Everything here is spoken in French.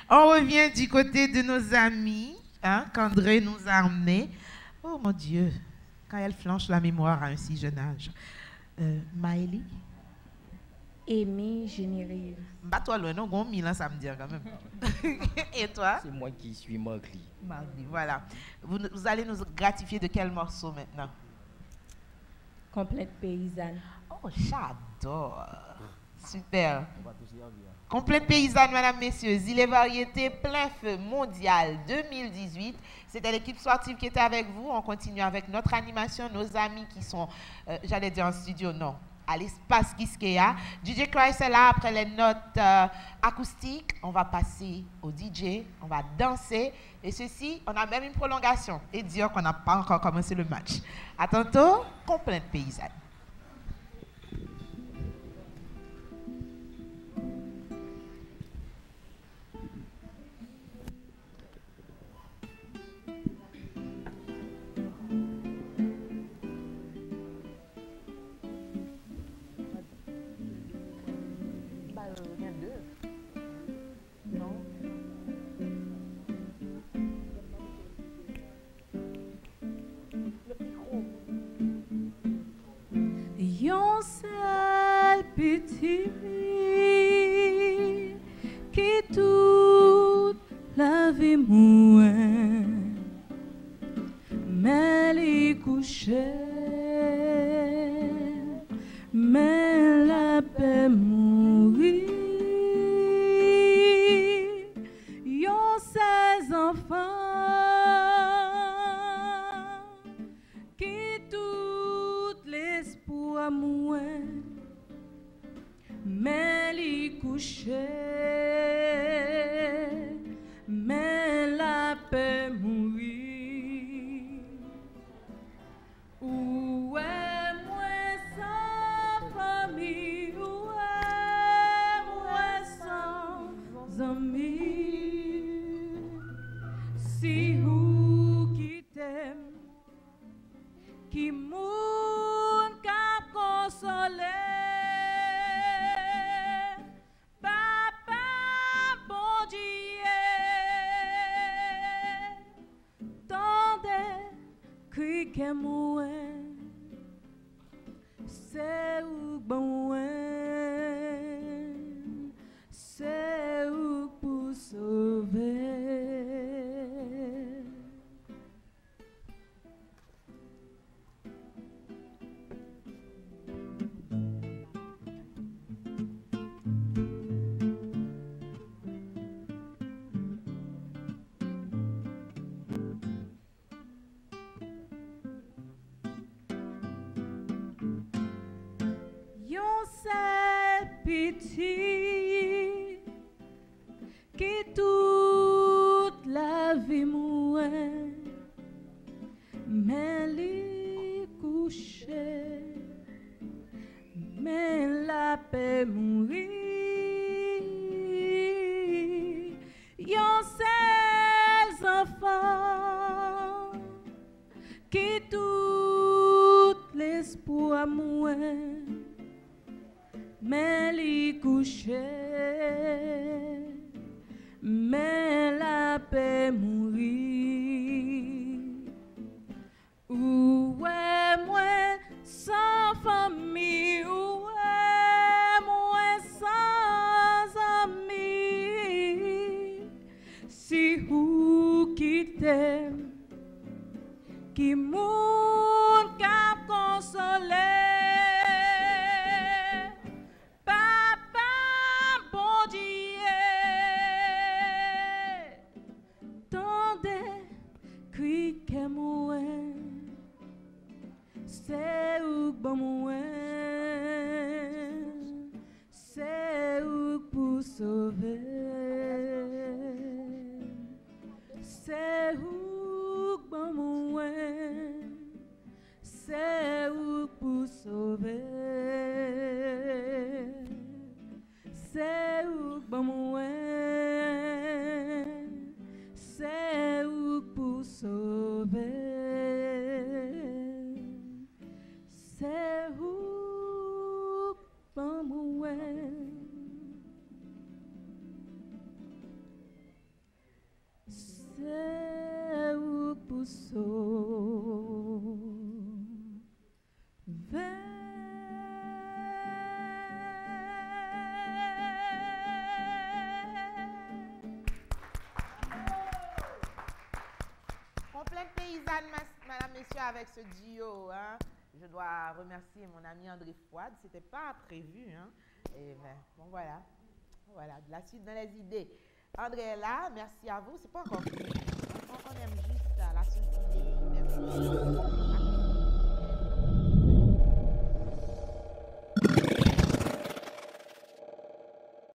On revient du côté de nos amis, hein, qu'André nous a emmenés. Oh mon Dieu, quand elle flanche la mémoire à un si jeune âge. Maëlie? Aimé Général. Bah toi loin, non, gon Milan ça me dit quand même. Et toi? C'est moi qui suis Margly. Mardi, voilà. Vous allez nous gratifier de quel morceau maintenant? Complète paysanne. Oh, j'adore. Super. Complète paysanne, mesdames, messieurs. Il est variété plein feu mondial 2018. C'était l'équipe sportive qui était avec vous. On continue avec notre animation, nos amis qui sont, j'allais dire en studio, non, à l'espace Giskeya. DJ Christ est là après les notes acoustiques. On va passer au DJ, on va danser. Et ceci, on a même une prolongation et dire qu'on n'a pas encore commencé le match. À tantôt, complète paysanne. Yon seul petit qui toute la vie mouait, mais les couchait, mais la paix mourit. Yon ses enfants qui tout l'espoir mouait, mais les couchait, mais la paix mourit. Où est moi sans famille, où est moi sans amis, si vous qui t'aime, qui moun ka consoler, papa bon Dieu, tendez cri que moi, c'est où bon, c'est où pour sauver. Yon seul petit qui toute la vie mouait, mais les couchait, mais la paix mourit. Yon seul enfants qui tout l'espoir mouait, mais les couchait, mais la paix mourit. Où est moi sans famille, où est moi sans amis, si vous qui t'aime, qui moun cap consoler. C'est où bon c'est où pour sauver, c'est où bon messieurs, avec ce duo, hein, je dois remercier mon ami André Fouad. C'était pas prévu, hein. Et ben, bon, voilà. Voilà, de la suite dans les idées. André est là, merci à vous. C'est pas encore fini. On aime juste la suite des idées. Merci.